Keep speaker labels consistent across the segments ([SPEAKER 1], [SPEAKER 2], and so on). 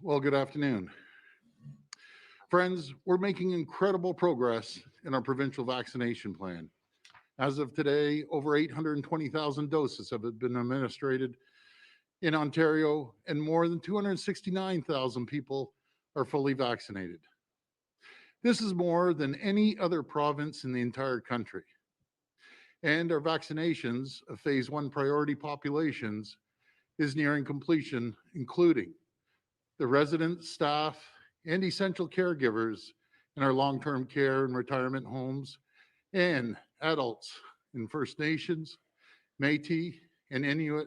[SPEAKER 1] Well, good afternoon. Friends, we're making incredible progress in our provincial vaccination plan. As of today, over 820,000 doses have been administered in Ontario, and more than 269,000 people are fully vaccinated. This is more than any other province in the entire country. And our vaccinations of phase one priority populations is nearing completion, including the residents, staff, and essential caregivers in our long-term care and retirement homes, and adults in First Nations, Métis, and Inuit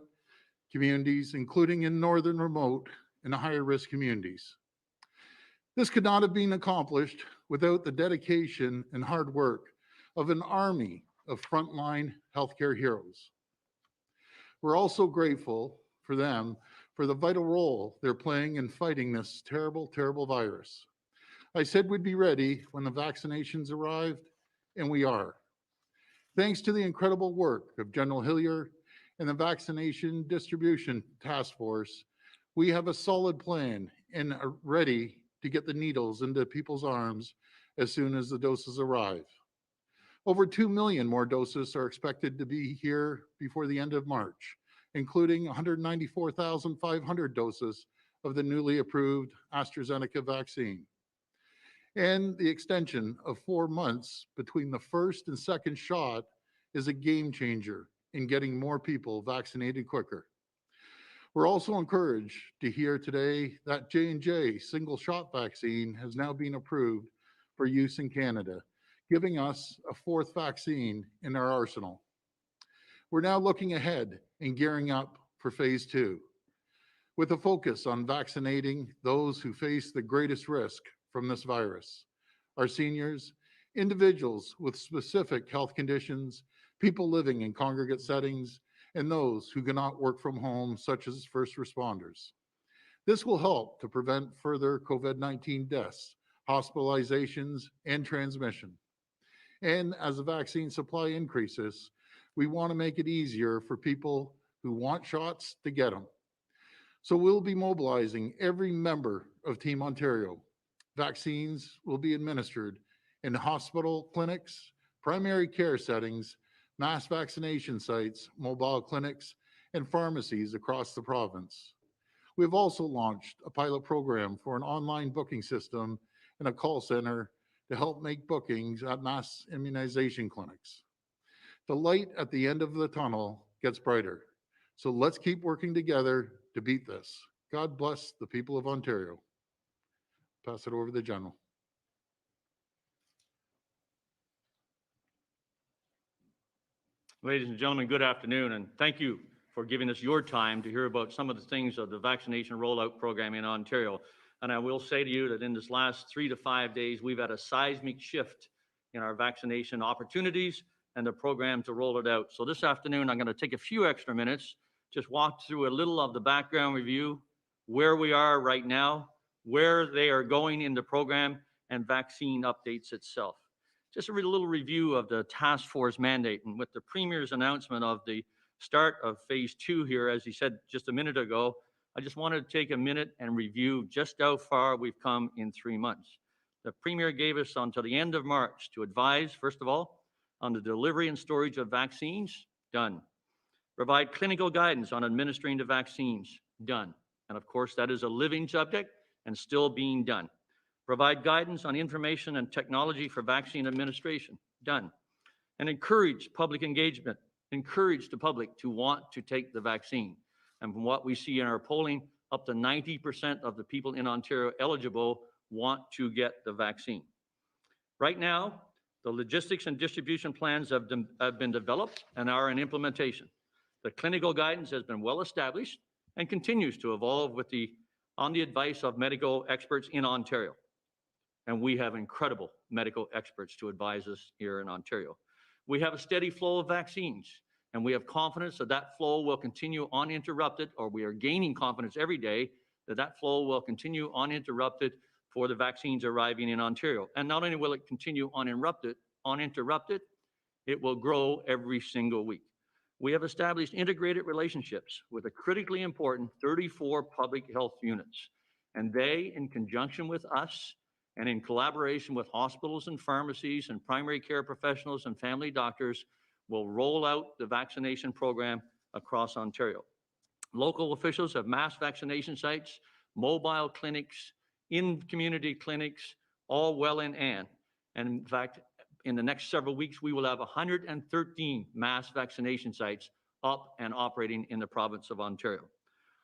[SPEAKER 1] communities, including in northern remote and higher risk communities. This could not have been accomplished without the dedication and hard work of an army of frontline healthcare heroes. We're also grateful for them for the vital role they're playing in fighting this terrible, terrible virus. I said we'd be ready when the vaccinations arrived, and we are. Thanks to the incredible work of General Hillier and the Vaccination Distribution Task Force, we have a solid plan and are ready to get the needles into people's arms as soon as the doses arrive. Over 2 million more doses are expected to be here before the end of March, including 194,500 doses of the newly approved AstraZeneca vaccine. And the extension of 4 months between the first and second shot is a game changer in getting more people vaccinated quicker. We're also encouraged to hear today that J&J single shot vaccine has now been approved for use in Canada, giving us a fourth vaccine in our arsenal. We're now looking ahead and gearing up for phase two, with a focus on vaccinating those who face the greatest risk from this virus: our seniors, individuals with specific health conditions, people living in congregate settings, and those who cannot work from home, such as first responders. This will help to prevent further COVID-19 deaths, hospitalizations, and transmission. And as the vaccine supply increases, we want to make it easier for people who want shots to get them. So we'll be mobilizing every member of Team Ontario. Vaccines will be administered in hospital clinics, primary care settings, mass vaccination sites, mobile clinics, and pharmacies across the province. We've also launched a pilot program for an online booking system and a call center to help make bookings at mass immunization clinics. The light at the end of the tunnel gets brighter. So let's keep working together to beat this. God bless the people of Ontario. Pass it over to the General.
[SPEAKER 2] Ladies and gentlemen, good afternoon, and thank you for giving us your time to hear about some of the things of the vaccination rollout program in Ontario. And I will say to you that in this last 3 to 5 days, we've had a seismic shift in our vaccination opportunities and the program to roll it out. So this afternoon, I'm going to take a few extra minutes, just walk through a little of the background review, where we are right now, where they are going in the program, and vaccine updates itself. Just a little review of the task force mandate, and with the Premier's announcement of the start of phase two here, as he said just a minute ago, I just wanted to take a minute and review just how far we've come in 3 months. The Premier gave us until the end of March to advise, first of all, on the delivery and storage of vaccines, done. Provide clinical guidance on administering the vaccines, done. And of course, that is a living subject and still being done. Provide guidance on information and technology for vaccine administration, done. And encourage public engagement, encourage the public to want to take the vaccine. And from what we see in our polling, up to 90% of the people in Ontario eligible want to get the vaccine. Right now, the logistics and distribution plans have been developed and are in implementation. The clinical guidance has been well established and continues to evolve on the advice of medical experts in Ontario. And we have incredible medical experts to advise us here in Ontario. We have a steady flow of vaccines, and we have confidence that that flow will continue uninterrupted, or we are gaining confidence every day that that flow will continue uninterrupted for the vaccines arriving in Ontario. And not only will it continue uninterrupted, it will grow every single week. We have established integrated relationships with the critically important 34 public health units. And they, in conjunction with us and in collaboration with hospitals and pharmacies and primary care professionals and family doctors, will roll out the vaccination program across Ontario. Local officials have mass vaccination sites, mobile clinics, in-community clinics, all well in hand. And in fact, in the next several weeks, we will have 113 mass vaccination sites up and operating in the province of Ontario.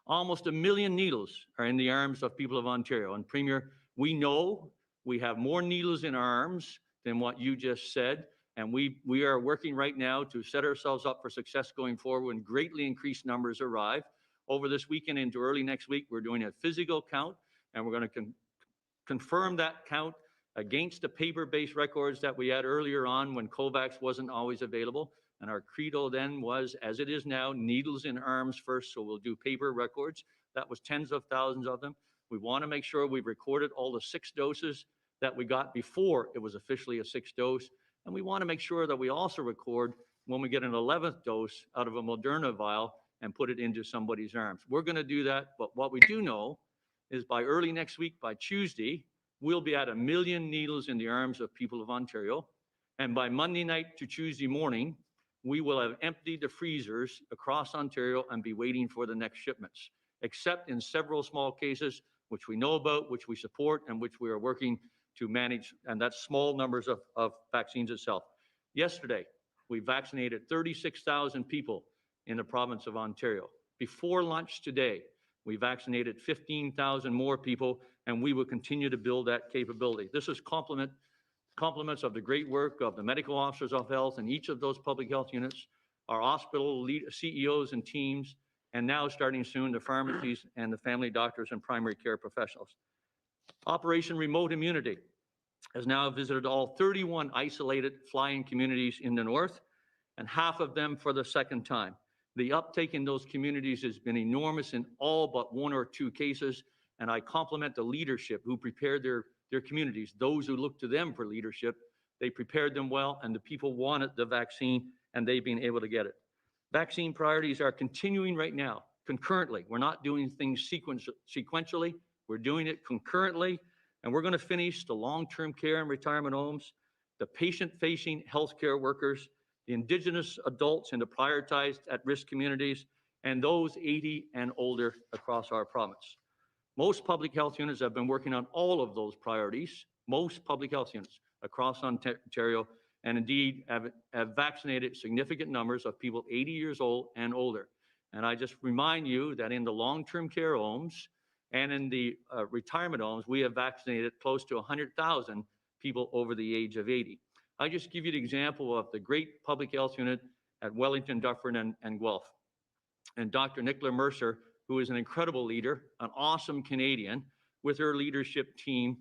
[SPEAKER 2] Almost 1 million needles are in the arms of people of Ontario. And Premier, we know we have more needles in our arms than what you just said. And we are working right now to set ourselves up for success going forward when greatly increased numbers arrive. Over this weekend into early next week, we're doing a physical count, and we're going to confirm that count against the paper-based records that we had earlier on when COVAX wasn't always available. And our credo then was, as it is now, needles in arms first, so we'll do paper records. That was tens of thousands of them. We want to make sure we've recorded all the 6 doses that we got before it was officially a 6th dose. And we want to make sure that we also record when we get an 11th dose out of a Moderna vial and put it into somebody's arms. We're going to do that, but what we do know is by early next week, by Tuesday, we'll be at 1 million needles in the arms of people of Ontario. And by Monday night to Tuesday morning, we will have emptied the freezers across Ontario and be waiting for the next shipments, except in several small cases, which we know about, which we support, and which we are working to manage, and that's small numbers of vaccines itself. Yesterday, we vaccinated 36,000 people in the province of Ontario. Before lunch today, we vaccinated 15,000 more people, and we will continue to build that capability. This is compliments of the great work of the medical officers of health in each of those public health units, our hospital CEOs and teams, and now starting soon, the pharmacies and the family doctors and primary care professionals. Operation Remote Immunity has now visited all 31 isolated fly-in communities in the north, and half of them for the second time. The uptake in those communities has been enormous in all but 1 or 2 cases, and I compliment the leadership who prepared their communities, those who look to them for leadership. They prepared them well, and the people wanted the vaccine, and they've been able to get it. Vaccine priorities are continuing right now, concurrently. We're not doing things sequentially. We're doing it concurrently, and we're going to finish the long-term care and retirement homes, the patient-facing healthcare workers, the Indigenous adults in the prioritized at-risk communities, and those 80 and older across our province. Most public health units have been working on all of those priorities, most public health units across Ontario, and indeed have vaccinated significant numbers of people 80 years old and older. And I just remind you that in the long-term care homes and in the retirement homes, we have vaccinated close to 100,000 people over the age of 80. I just give you the example of the great public health unit at Wellington, Dufferin, and Guelph. And Dr. Nicola Mercer, who is an incredible leader, an awesome Canadian, with her leadership team,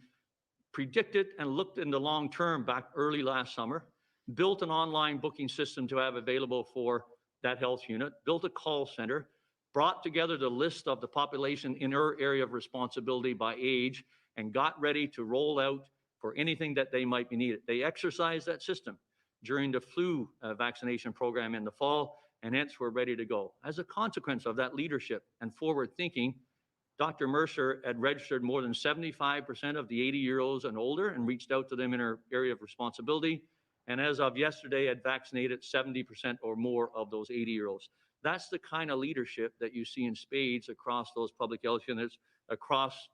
[SPEAKER 2] predicted and looked in the long term back early last summer, built an online booking system to have available for that health unit, built a call center, brought together the list of the population in her area of responsibility by age, and got ready to roll out for anything that they might be needed. They exercised that system during the flu vaccination program in the fall, and hence we're ready to go. As a consequence of that leadership and forward thinking, Dr. Mercer had registered more than 75% of the 80-year-olds and older and reached out to them in her area of responsibility. And as of yesterday, had vaccinated 70% or more of those 80-year-olds. That's the kind of leadership that you see in spades across those public health units, across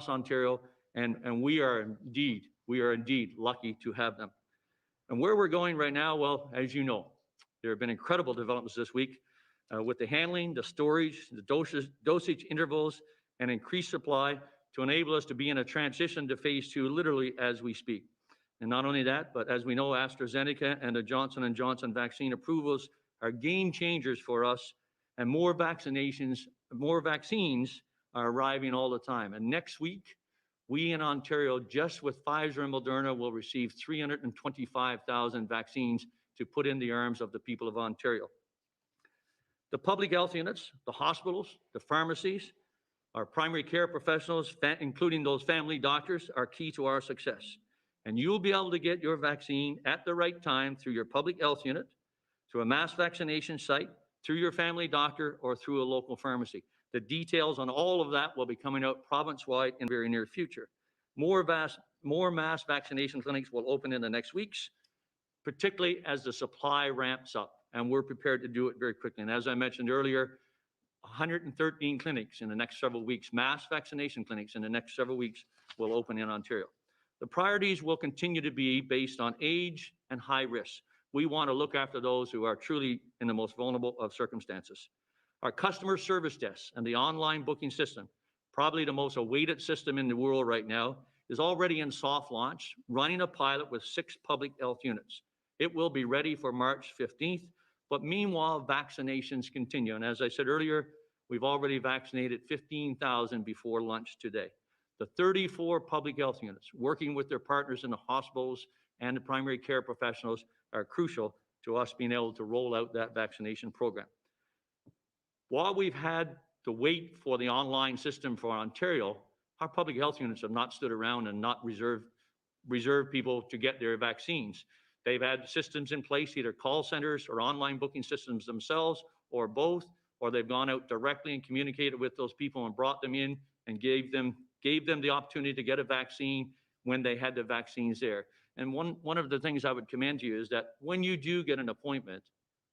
[SPEAKER 2] Ontario, and we are indeed lucky to have them. And where we're going right now, well, as you know, there have been incredible developments this week with the handling, the storage, the dosage intervals, and increased supply to enable us to be in a transition to phase 2 literally as we speak. And not only that, but as we know, AstraZeneca and the Johnson & Johnson vaccine approvals are game changers for us, and more vaccines are arriving all the time. And next week, we in Ontario, just with Pfizer and Moderna, will receive 325,000 vaccines to put in the arms of the people of Ontario. The public health units, the hospitals, the pharmacies, our primary care professionals, including those family doctors, are key to our success. And you'll be able to get your vaccine at the right time through your public health unit, through a mass vaccination site, through your family doctor or through a local pharmacy. The details on all of that will be coming out province-wide in the very near future. More mass vaccination clinics will open in the next weeks, particularly as the supply ramps up, and we're prepared to do it very quickly. And as I mentioned earlier, 113 clinics in the next several weeks, mass vaccination clinics in the next several weeks will open in Ontario. The priorities will continue to be based on age and high risk. We want to look after those who are truly in the most vulnerable of circumstances. Our customer service desk and the online booking system, probably the most awaited system in the world right now, is already in soft launch, running a pilot with 6 public health units. It will be ready for March 15th, but meanwhile, vaccinations continue. And as I said earlier, we've already vaccinated 15,000 before lunch today. The 34 public health units, working with their partners in the hospitals and the primary care professionals, are crucial to us being able to roll out that vaccination program. While we've had to wait for the online system for Ontario, our public health units have not stood around and not reserved people to get their vaccines. They've had systems in place, either call centers or online booking systems themselves, or both, or they've gone out directly and communicated with those people and brought them in and gave them the opportunity to get a vaccine when they had the vaccines there. And one of the things I would commend to you is that when you do get an appointment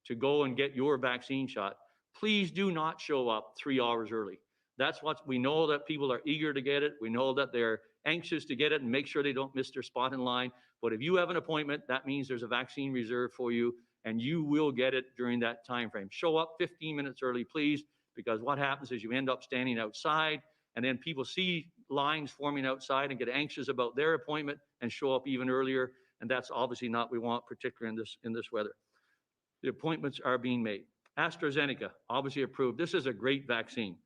[SPEAKER 2] to go and get your vaccine shot, please do not show up 3 hours early. That's what we know, that people are eager to get it. We know that they're anxious to get it and make sure they don't miss their spot in line. But if you have an appointment, that means there's a vaccine reserved for you, and you will get it during that time frame. Show up 15 minutes early, please, because what happens is you end up standing outside, and then people see lines forming outside and get anxious about their appointment and show up even earlier, and that's obviously not what we want, particularly in this weather. The appointments are being made. AstraZeneca, obviously approved. This is a great vaccine.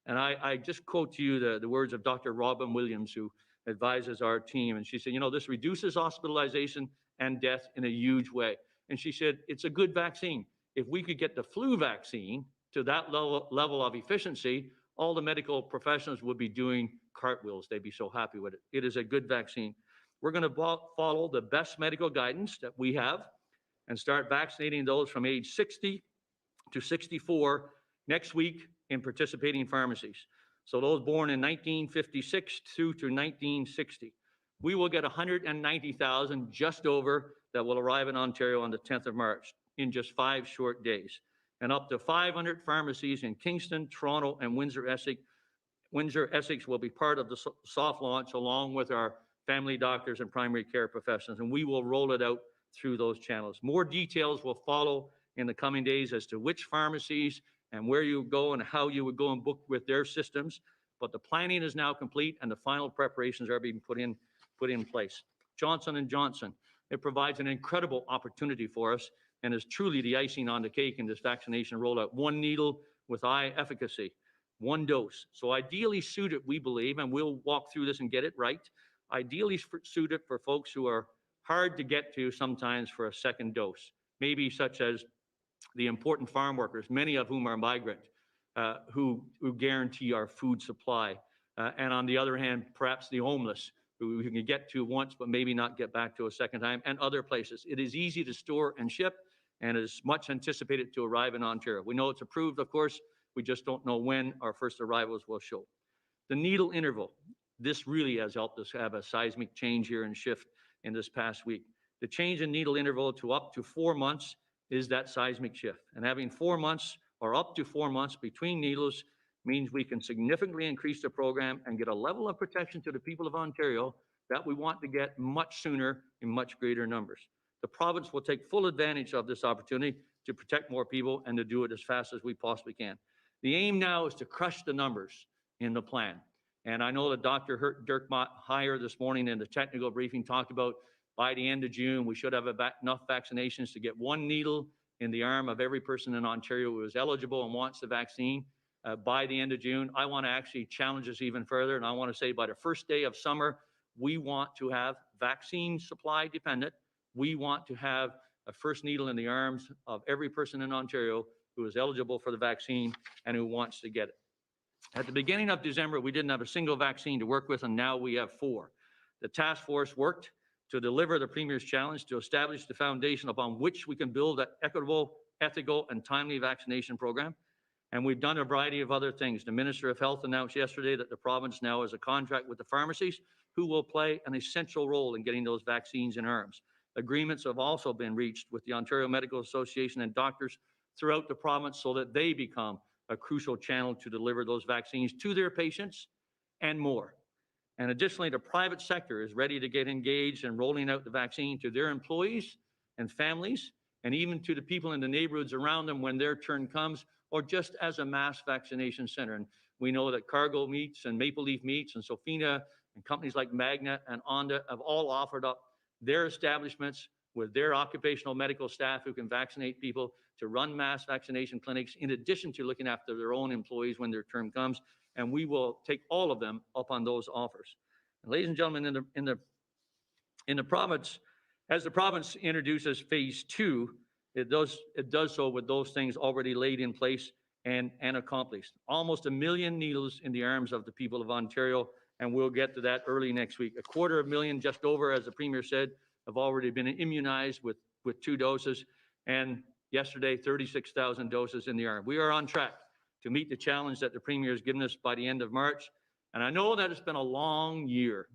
[SPEAKER 2] And I just quote to you the words of Dr. Robin Williams, who advises our team. And she said, you know, this reduces hospitalization and death in a huge way. And she said, it's a good vaccine. If we could get the flu vaccine to that level of efficiency, all the medical professionals would be doing cartwheels. They'd be so happy with it. It is a good vaccine. We're going to follow the best medical guidance that we have and start vaccinating those from age 60 to 64 next week in participating pharmacies. So those born in 1956 through to 1960. We will get 190,000 just over that will arrive in Ontario on the 10th of March in just 5 short days. And up to 500 pharmacies in Kingston, Toronto, and Windsor-Essex will be part of the soft launch, along with our family doctors and primary care professionals, and we will roll it out through those channels. More details will follow in the coming days as to which pharmacies and where you go and how you would go and book with their systems. But the planning is now complete and the final preparations are being put in place. Johnson & Johnson, it provides an incredible opportunity for us and is truly the icing on the cake in this vaccination rollout. 1 needle with high efficacy, 1 dose. So ideally suited, we believe, and we'll walk through this and get it right, ideally suited for folks who are hard to get to sometimes for a second dose, maybe such as the important farm workers, many of whom are migrant, who guarantee our food supply. And on the other hand, perhaps the homeless, who we can get to once, but maybe not get back to a second time, and other places. It is easy to store and ship, and is much anticipated to arrive in Ontario. We know it's approved, of course. We just don't know when our first arrivals will show. The needle interval. This really has helped us have a seismic change here and shift in this past week. The change in needle interval to up to 4 months is that seismic shift. And having 4 months or up to 4 months between needles means we can significantly increase the program and get a level of protection to the people of Ontario that we want to get much sooner in much greater numbers. The province will take full advantage of this opportunity to protect more people and to do it as fast as we possibly can. The aim now is to crush the numbers in the plan. And I know that Dr. Dirk Hillier this morning in the technical briefing talked about by the end of June, we should have enough vaccinations to get 1 needle in the arm of every person in Ontario who is eligible and wants the vaccine by the end of June. I want to actually challenge us even further, and I want to say by the first day of summer, we want to have vaccine supply dependent. We want to have a first needle in the arms of every person in Ontario who is eligible for the vaccine and who wants to get it. At the beginning of December, we didn't have a single vaccine to work with, and now we have 4. The task force worked to deliver the Premier's challenge to establish the foundation upon which we can build an equitable, ethical, and timely vaccination program. And we've done a variety of other things. The Minister of Health announced yesterday that the province now has a contract with the pharmacies who will play an essential role in getting those vaccines in arms. Agreements have also been reached with the Ontario Medical Association and doctors throughout the province so that they become a crucial channel to deliver those vaccines to their patients and more. And additionally, the private sector is ready to get engaged in rolling out the vaccine to their employees and families, and even to the people in the neighborhoods around them when their turn comes, or just as a mass vaccination center. And we know that Cargo Meats and Maple Leaf Meats and Sofina and companies like Magna and Onda have all offered up their establishments with their occupational medical staff who can vaccinate people to run mass vaccination clinics, in addition to looking after their own employees when their term comes. And we will take all of them up on those offers. And ladies and gentlemen, in the province, as the province introduces phase 2, it does so with those things already laid in place and accomplished. Almost 1 million needles in the arms of the people of Ontario, and we'll get to that early next week. 250,000, just over, as the Premier said, have already been immunized with 2 doses, and yesterday, 36,000 doses in the arm. We are on track to meet the challenge that the Premier has given us by the end of March. And I know that it's been a long year.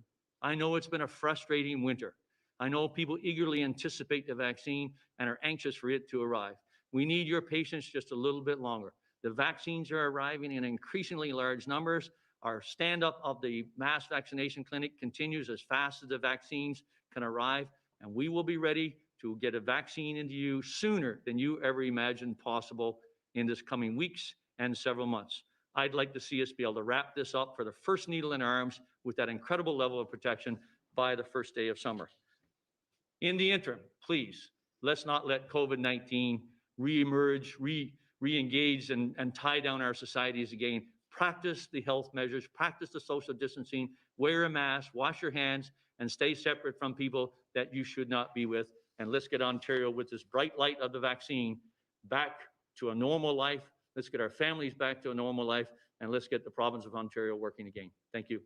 [SPEAKER 2] I know it's been a frustrating winter. I know people eagerly anticipate the vaccine and are anxious for it to arrive. We need your patience just a little bit longer. The vaccines are arriving in increasingly large numbers. Our stand-up of the mass vaccination clinic continues as fast as the vaccines can arrive, and we will be ready to get a vaccine into you sooner than you ever imagined possible in this coming weeks and several months. I'd like to see us be able to wrap this up for the first needle in arms with that incredible level of protection by the first day of summer. In the interim, please, let's not let COVID-19 reemerge, re-engage and tie down our societies again. Practice the health measures, practice the social distancing, wear a mask, wash your hands, and stay separate from people that you should not be with. And let's get Ontario, with this bright light of the vaccine, back to a normal life. Let's get our families back to a normal life, and let's get the province of Ontario working again. Thank you.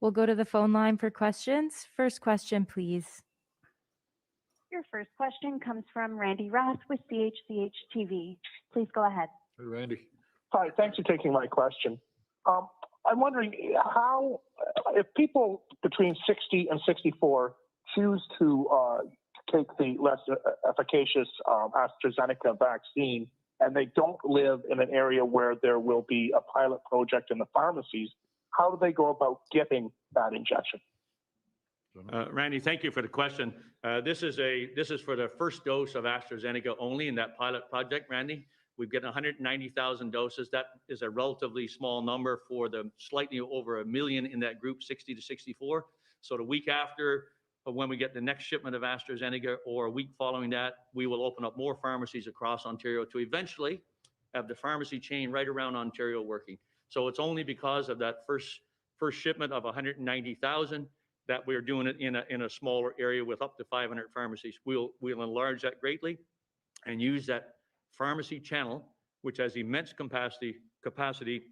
[SPEAKER 3] We'll go to the phone line for questions. First question, please.
[SPEAKER 4] Your first question comes from Randy Ross with CHCH TV. Please go ahead.
[SPEAKER 1] Hey, Randy.
[SPEAKER 5] Hi, thanks for taking my question. I'm wondering how, if people between 60 and 64 choose to take the less efficacious AstraZeneca vaccine, and they don't live in an area where there will be a pilot project in the pharmacies, how do they go about getting that injection?
[SPEAKER 2] Randy, thank you for the question. This is for the first dose of AstraZeneca only in that pilot project, Randy. We've got 190,000 doses. That is a relatively small number for the slightly over 1 million in that group, 60 to 64. So the week after, when we get the next shipment of AstraZeneca, or a week following that, we will open up more pharmacies across Ontario to eventually have the pharmacy chain right around Ontario working. So it's only because of that first shipment of 190,000 that we're doing it in a smaller area with up to 500 pharmacies. We'll enlarge that greatly and use that pharmacy channel, which has immense capacity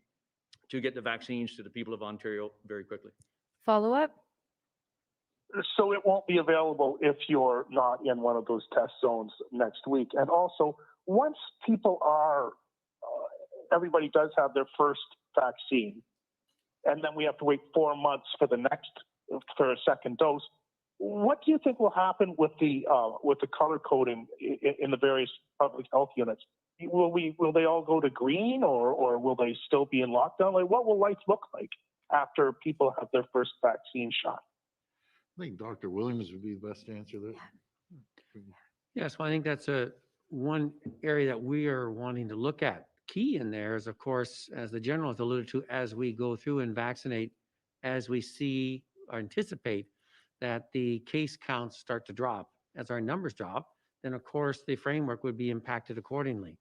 [SPEAKER 2] to get the vaccines to the people of Ontario very quickly.
[SPEAKER 3] Follow up?
[SPEAKER 5] So it won't be available if you're not in one of those test zones next week. And also, once people are, everybody does have their first vaccine, and then we have to wait 4 months for a second dose. What do you think will happen with the color coding in the various public health units? Will they all go to green, or will they still be in lockdown? Like, what will life look like after people have their first vaccine shot?
[SPEAKER 1] I think Dr. Williams would be the best to answer that.
[SPEAKER 6] Yes, well, I think that's one area that we are wanting to look at. Key in there is, of course, as the general has alluded to, as we go through and vaccinate, as we see or anticipate that the case counts start to drop, as our numbers drop, then of course the framework would be impacted accordingly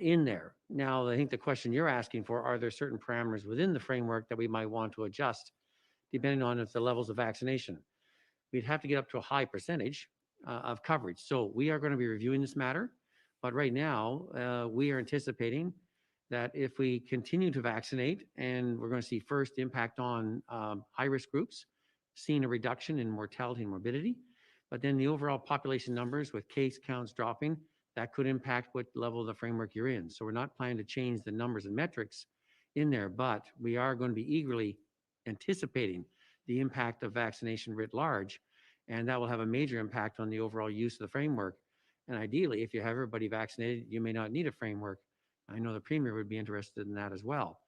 [SPEAKER 6] in there. Now, I think the question you're asking for, are there certain parameters within the framework that we might want to adjust depending on if the levels of vaccination? We'd have to get up to a high percentage of coverage. So we are going to be reviewing this matter, but right now we are anticipating that if we continue to vaccinate, and we're going to see first impact on high-risk groups, seeing a reduction in mortality and morbidity, but then the overall population numbers with case counts dropping, that could impact what level of the framework you're in. So we're not planning to change the numbers and metrics in there, but we are going to be eagerly anticipating the impact of vaccination writ large, and that will have a major impact on the overall use of the framework. And ideally, if you have everybody vaccinated, you may not need a framework. I know the Premier would be interested in that as well.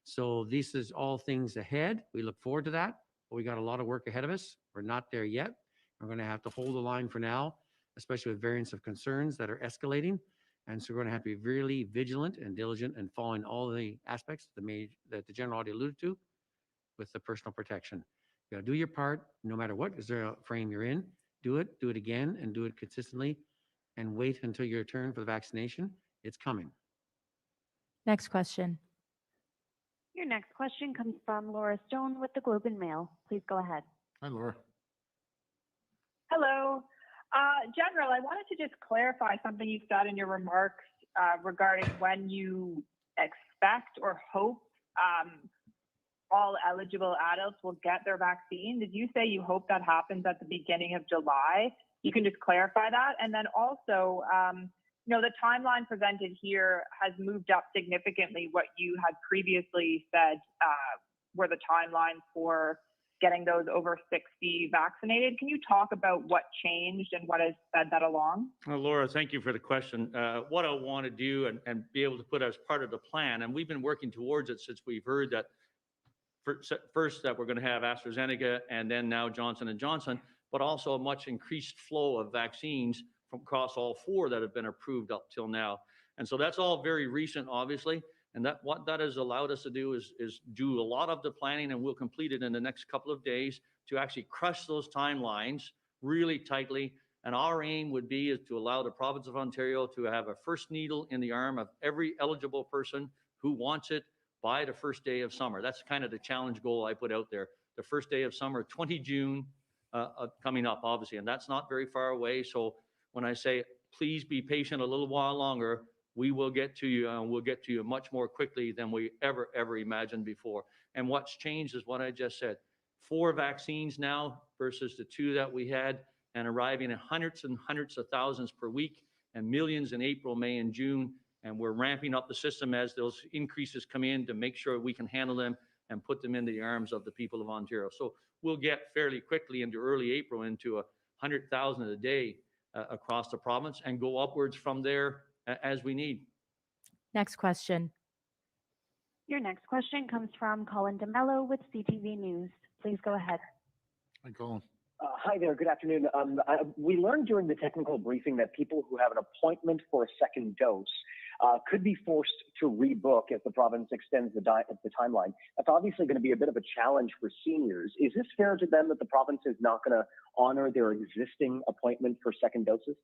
[SPEAKER 6] So this is all things ahead. We look forward to that, but we got a lot of work ahead of us. We're not there yet. We're going to have to hold the line for now, especially with variants of concerns that are escalating. And so we're going to have to be really vigilant and diligent and following all the aspects that the General already alluded to with the personal protection. You got to do your part, no matter what is there a frame you're in. Do it again, and do it consistently, and wait until your turn for the vaccination. It's coming.
[SPEAKER 3] Next question.
[SPEAKER 4] Your next question comes from Laura Stone with the Globe and Mail. Please go ahead.
[SPEAKER 1] Hi, Laura.
[SPEAKER 7] Hello. General, I wanted to just clarify something you said in your remarks regarding when you expect or hope all eligible adults will get their vaccine. Did you say you hope that happens at the beginning of July? You can just clarify that. And then also, the timeline presented here has moved up significantly. What you had previously said were the timelines for getting those over 60 vaccinated. Can you talk about what changed and what has sped that along?
[SPEAKER 2] Well, Laura, thank you for the question. What I want to do and be able to put as part of the plan, and we've been working towards it since we've heard that first that we're going to have AstraZeneca and then now Johnson & Johnson, but also a much increased flow of vaccines from across all four that have been approved up till now. And so that's all very recent, obviously. And that what that has allowed us to do is do a lot of the planning, and we'll complete it in the next couple of days to actually crush those timelines really tightly. And our aim would be is to allow the province of Ontario to have a first needle in the arm of every eligible person who wants it by the first day of summer. That's kind of the challenge goal I put out there. The first day of summer, 20 June, coming up, obviously, and that's not very far away. So when I say, please be patient a little while longer, we will get to you, and we'll get to you much more quickly than we ever imagined before. And what's changed is what I just said. 4 vaccines now versus the 2 that we had, and arriving in hundreds and hundreds of thousands per week, and millions in April, May, and June. And we're ramping up the system as those increases come in to make sure we can handle them and put them in the arms of the people of Ontario. So we'll get fairly quickly into early April into 100,000 a day across the province, and go upwards from there as we need.
[SPEAKER 3] Next question.
[SPEAKER 4] Your next question comes from Colin DeMello with CTV News. Please go ahead.
[SPEAKER 1] Hi, Colin.
[SPEAKER 8] Hi there. Good afternoon. We learned during the technical briefing that people who have an appointment for a second dose could be forced to rebook if the province extends the timeline. That's obviously going to be a bit of a challenge for seniors. Is this fair to them that the province is not going to honor their existing appointment for second doses?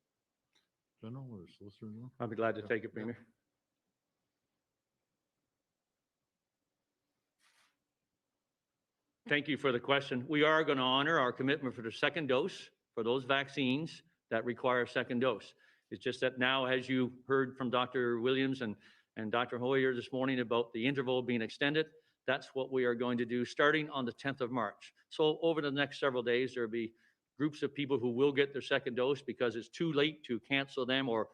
[SPEAKER 1] General or Solicitor General?
[SPEAKER 2] I'll be glad to take it, Premier. Thank you for the question. We are going to honor our commitment for the second dose for those vaccines that require a second dose. It's just that now, as you heard from Dr. Williams and Dr. Hillier this morning about the interval being extended, that's what we are going to do starting on the 10th of March. So over the next several days, there'll be groups of people who will get their second dose because it's too late to cancel them or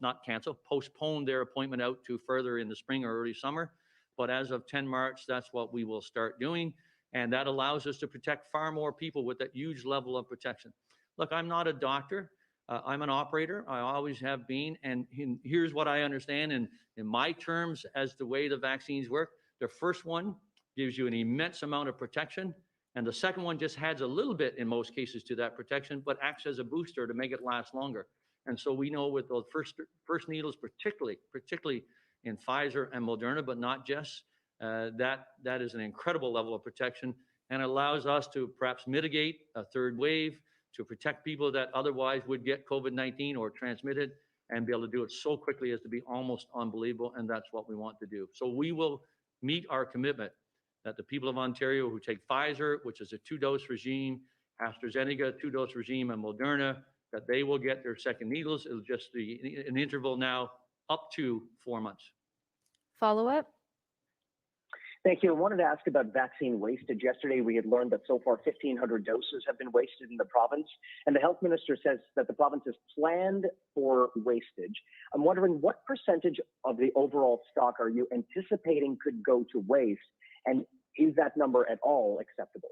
[SPEAKER 2] not cancel, postpone their appointment out to further in the spring or early summer. But as of 10 March, that's what we will start doing. And that allows us to protect far more people with that huge level of protection. Look, I'm not a doctor. I'm an operator. I always have been. And here's what I understand in my terms as the way the vaccines work. The first one gives you an immense amount of protection. And the second one just adds a little bit in most cases to that protection, but acts as a booster to make it last longer. And so we know with those first needles, particularly in Pfizer and Moderna, but not just, that is an incredible level of protection, and allows us to perhaps mitigate a third wave, to protect people that otherwise would get COVID-19 or transmit it, and be able to do it so quickly as to be almost unbelievable. And that's what we want to do. So we will meet our commitment that the people of Ontario who take Pfizer, which is a 2-dose regime, AstraZeneca, 2-dose regime, and Moderna, that they will get their second needles. It'll just be an interval now up to 4 months.
[SPEAKER 3] Follow-up?
[SPEAKER 8] Thank you. I wanted to ask about vaccine wastage. Yesterday, we had learned that so far 1,500 doses have been wasted in the province, and the health minister says that the province has planned for wastage. I'm wondering what percentage of the overall stock are you anticipating could go to waste, and is that number at all acceptable?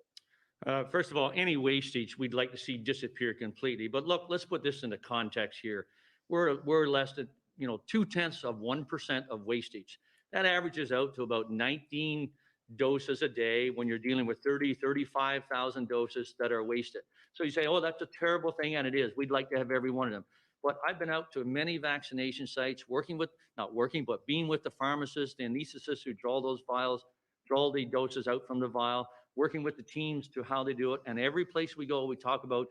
[SPEAKER 2] First of all, any wastage we'd like to see disappear completely. But look, let's put this into context here. We're less than 0.2% of wastage. That averages out to about 19 doses a day when you're dealing with 35,000 doses that are wasted. So you say, oh, that's a terrible thing, and it is. We'd like to have every one of them. But I've been out to many vaccination sites, being with the pharmacists, the anesthetists who draw those vials, draw the doses out from the vial, working with the teams to how they do it. And every place we go, we talk about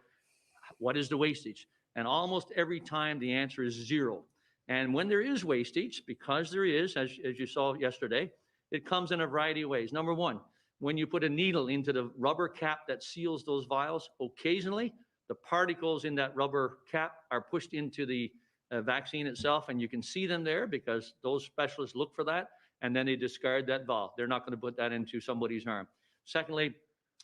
[SPEAKER 2] what is the wastage. And almost every time the answer is zero. And when there is wastage, because there is, as you saw yesterday, it comes in a variety of ways. Number one, when you put a needle into the rubber cap that seals those vials, occasionally the particles in that rubber cap are pushed into the vaccine itself, and you can see them there because those specialists look for that, and then they discard that vial. They're not going to put that into somebody's arm. Secondly,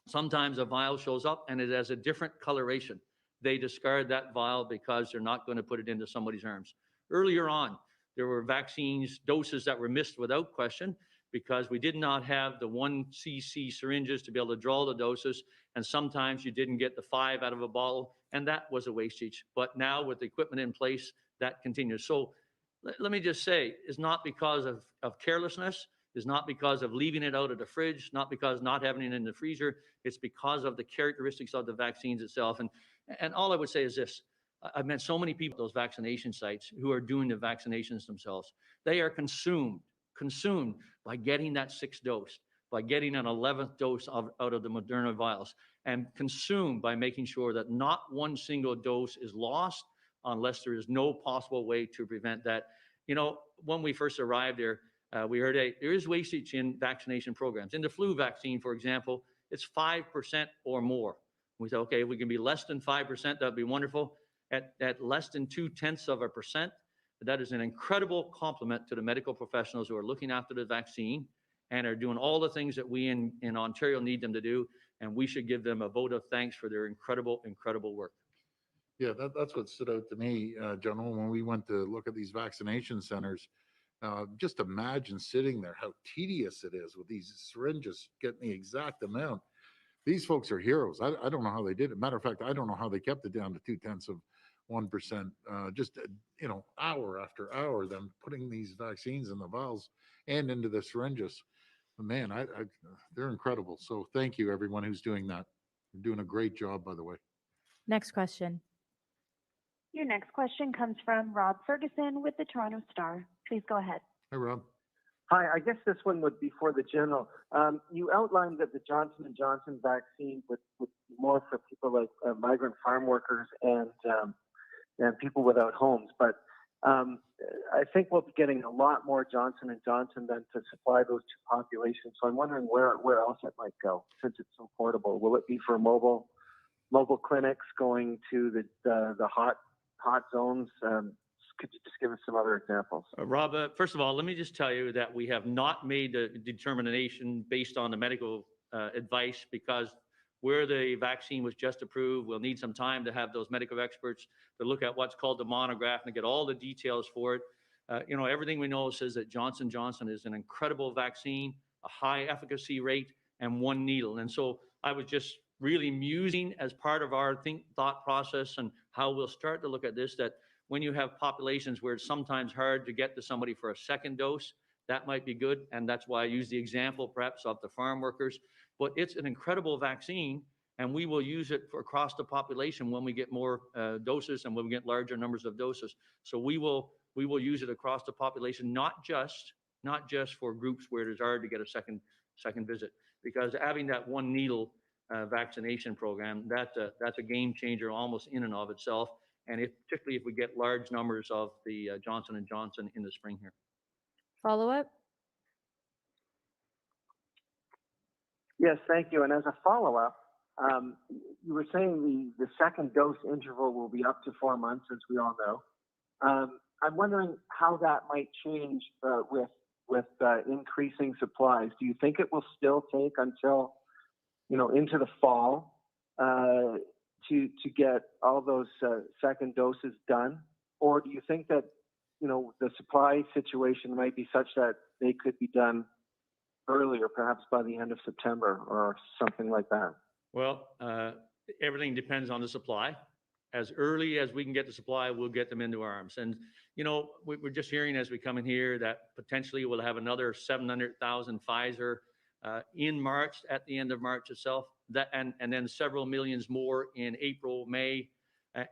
[SPEAKER 2] sometimes a vial shows up and it has a different coloration. They discard that vial because they're not going to put it into somebody's arms. Earlier on, there were vaccines, doses that were missed without question because we did not have the 1 cc syringes to be able to draw the doses, and sometimes you didn't get the 5 out of a bottle, and that was a wastage. But now with the equipment in place, that continues. So let me just say, it's not because of carelessness, it's not because of leaving it out of the fridge, not because not having it in the freezer, it's because of the characteristics of the vaccines itself. And all I would say is this, I've met so many people at those vaccination sites who are doing the vaccinations themselves. They are consumed by getting that 6th dose, by getting an 11th dose out of the Moderna vials, and consumed by making sure that not one single dose is lost unless there is no possible way to prevent that. You know, when we first arrived there, we heard there is wastage in vaccination programs. In the flu vaccine, for example, it's 5% or more. We said, okay, if we can be less than 5%, that'd be wonderful. At less than 0.2%, that is an incredible compliment to the medical professionals who are looking after the vaccine and are doing all the things that we in Ontario need them to do. And we should give them a vote of thanks for their incredible, incredible work.
[SPEAKER 1] Yeah, that's what stood out to me, General, when we went to look at these vaccination centers. Just imagine sitting there, how tedious it is with these syringes getting the exact amount. These folks are heroes. I don't know how they did it. Matter of fact, I don't know how they kept it down to 0.2%. Just hour after hour, them putting these vaccines in the vials and into the syringes. But man, they're incredible. So thank you, everyone who's doing that. You're doing a great job, by the way.
[SPEAKER 3] Next question.
[SPEAKER 4] Your next question comes from Rob Ferguson with the Toronto Star. Please go ahead.
[SPEAKER 1] Hi, Rob.
[SPEAKER 9] Hi, I guess this one would be for the general. You outlined that the Johnson & Johnson vaccine would be more for people like migrant farm workers and people without homes. But I think we'll be getting a lot more Johnson & Johnson than to supply those two populations. So I'm wondering where else it might go since it's so portable. Will it be for mobile clinics going to the hot zones? Could you just give us some other examples?
[SPEAKER 2] Rob, first of all, let me just tell you that we have not made a determination based on the medical advice because where the vaccine was just approved, we'll need some time to have those medical experts to look at what's called the monograph and to get all the details for it. Everything we know says that Johnson & Johnson is an incredible vaccine, a high efficacy rate, and 1 needle. And so I was just really musing as part of our thought process and how we'll start to look at this, that when you have populations where it's sometimes hard to get to somebody for a 2nd dose, that might be good. And that's why I use the example perhaps of the farm workers. But it's an incredible vaccine, and we will use it across the population when we get more doses and when we get larger numbers of doses. So we will use it across the population, not just for groups where it's hard to get a second visit, because having that 1 needle vaccination program, that's a game changer almost in and of itself. And particularly if we get large numbers of the Johnson & Johnson in the spring here.
[SPEAKER 3] Follow-up?
[SPEAKER 9] Yes, thank you. And as a follow-up, you were saying the 2nd dose interval will be up to 4 months, as we all know. I'm wondering how that might change with with increasing supplies, do you think it will still take until, into the fall to get all those second doses done? Or do you think that, the supply situation might be such that they could be done earlier, perhaps by the end of September or something like that?
[SPEAKER 2] Well, everything depends on the supply. As early as we can get the supply, we'll get them into arms. And, we're just hearing as we come in here that potentially we'll have another 700,000 Pfizer in March, at the end of March itself, and then several millions more in April, May.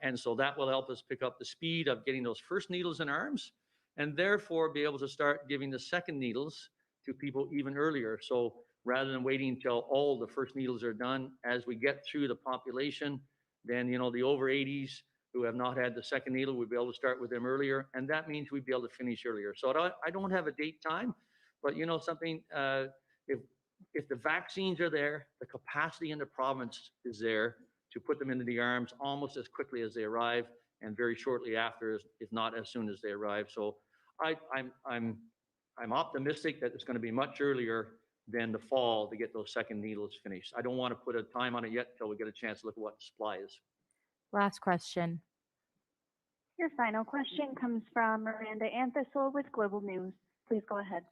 [SPEAKER 2] And so that will help us pick up the speed of getting those first needles in arms, and therefore be able to start giving the second needles to people even earlier. So rather than waiting until all the first needles are done, as we get through the population, then, the over 80s who have not had the second needle, we'll be able to start with them earlier. And that means we'd be able to finish earlier. So I don't have a date time, but something, if the vaccines are there, the capacity in the province is there to put them into the arms almost as quickly as they arrive, and very shortly after, if not as soon as they arrive. So I'm optimistic that it's going to be much earlier than the fall to get those second needles finished. I don't want to put a time on it yet until we get a chance to look at what the supply is.
[SPEAKER 3] Last question.
[SPEAKER 4] Your final question comes from Miranda Anthesol with Global News. Please go ahead.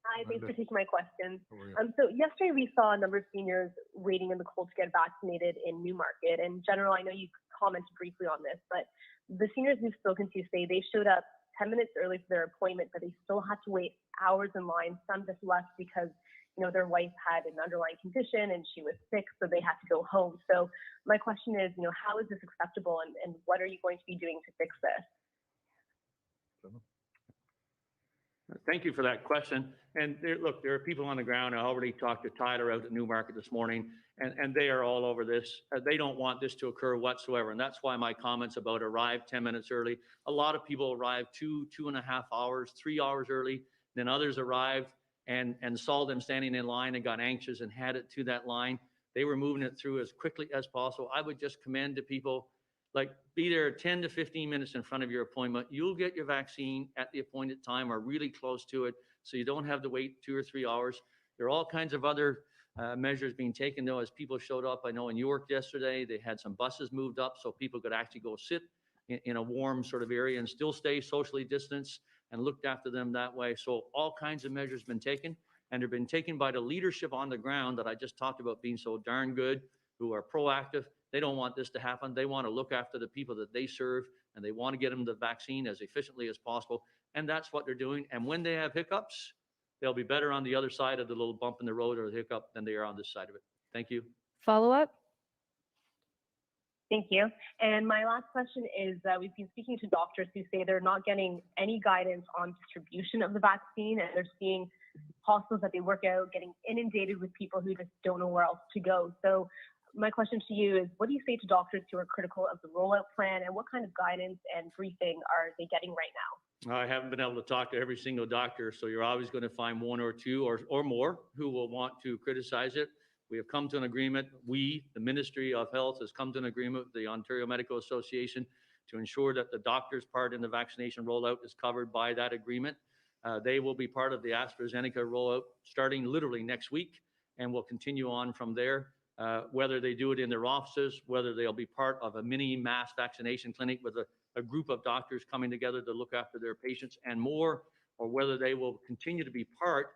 [SPEAKER 10] Hi, thanks for taking my questions.
[SPEAKER 1] How are you?
[SPEAKER 10] So yesterday we saw a number of seniors waiting in the cold to get vaccinated in Newmarket. And General, I know you commented briefly on this, but the seniors we've spoken to say they showed up 10 minutes early for their appointment, but they still had to wait hours in line. Some just left because their wife had an underlying condition and she was sick, so they had to go home. So my question is, how is this acceptable, and what are you going to be doing to fix this?
[SPEAKER 2] Thank you for that question. And there are people on the ground. I already talked to Tyler out at Newmarket this morning, and they are all over this. They don't want this to occur whatsoever. And that's why my comments about arrive 10 minutes early. A lot of people arrived 2.5 hours, 3 hours early. Then others arrived and saw them standing in line and got anxious and had it to that line. They were moving it through as quickly as possible. I would just commend to people, be there 10 to 15 minutes in front of your appointment. You'll get your vaccine at the appointed time or really close to it, so you don't have to wait 2 or 3 hours. There are all kinds of other measures being taken, though, as people showed up. I know in York yesterday, they had some buses moved up so people could actually go sit in a warm sort of area and still stay socially distanced, and looked after them that way. So all kinds of measures been taken, and they've been taken by the leadership on the ground that I just talked about being so darn good, who are proactive. They don't want this to happen. They want to look after the people that they serve, and they want to get them the vaccine as efficiently as possible. And that's what they're doing. And when they have hiccups, they'll be better on the other side of the little bump in the road or the hiccup than they are on this side of it. Thank you.
[SPEAKER 3] Follow up?
[SPEAKER 10] Thank you. And my last question is that we've been speaking to doctors who say they're not getting any guidance on distribution of the vaccine, and they're seeing hospitals that they work out getting inundated with people who just don't know where else to go. So my question to you is, what do you say to doctors who are critical of the rollout plan, and what kind of guidance and briefing are they getting right now?
[SPEAKER 2] I haven't been able to talk to every single doctor, so you're always going to find one or two or more who will want to criticize it. We have come to an agreement. We, the Ministry of Health, has come to an agreement with the Ontario Medical Association to ensure that the doctor's part in the vaccination rollout is covered by that agreement. They will be part of the AstraZeneca rollout starting literally next week, and will continue on from there. Whether they do it in their offices, whether they'll be part of a mini mass vaccination clinic with a group of doctors coming together to look after their patients and more, or whether they will continue to be part,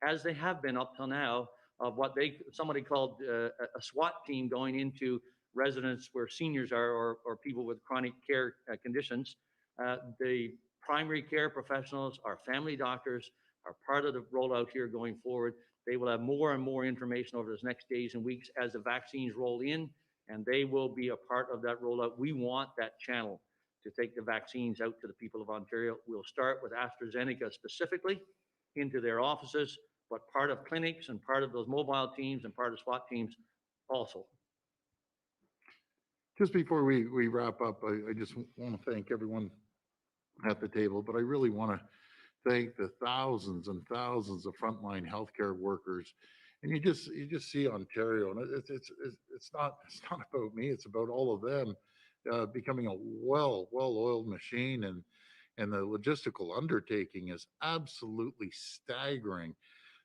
[SPEAKER 2] as they have been up till now, of what somebody called a SWAT team going into residents where seniors are, or people with chronic care conditions. The primary care professionals, our family doctors, are part of the rollout here going forward. They will have more and more information over the next days and weeks as the vaccines roll in, and they will be a part of that rollout. We want that channel to take the vaccines out to the people of Ontario. We'll start with AstraZeneca specifically into their offices, but part of clinics and part of those mobile teams and part of SWAT teams also.
[SPEAKER 1] Just before we wrap up, I just want to thank everyone at the table, but I really want to thank the thousands and thousands of frontline healthcare workers. And you just see Ontario, and it's not about me, it's about all of them becoming a well-oiled machine, and the logistical undertaking is absolutely staggering.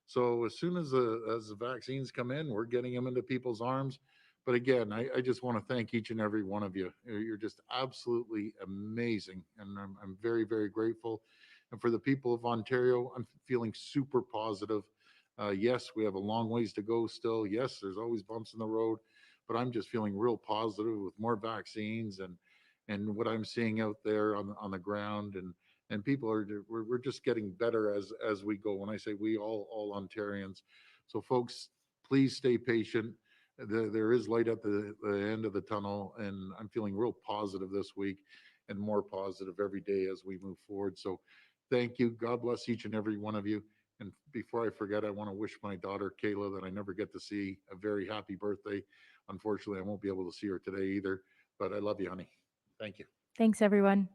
[SPEAKER 1] So as soon as the vaccines come in, we're getting them into people's arms. But again, I just want to thank each and every one of you. You're just absolutely amazing. And I'm very, very grateful. And for the people of Ontario, I'm feeling super positive. Yes, we have a long ways to go still. Yes, there's always bumps in the road, but I'm just feeling real positive with more vaccines and what I'm seeing out there on the ground. And people are, we're just getting better as we go. When I say we, all Ontarians. So folks, please stay patient. There is light at the end of the tunnel, and I'm feeling real positive this week and more positive every day as we move forward. So thank you. God bless each and every one of you. And before I forget, I want to wish my daughter Kayla, that I never get to see, a very happy birthday. Unfortunately, I won't be able to see her today either, but I love you, honey. Thank you.
[SPEAKER 3] Thanks, everyone.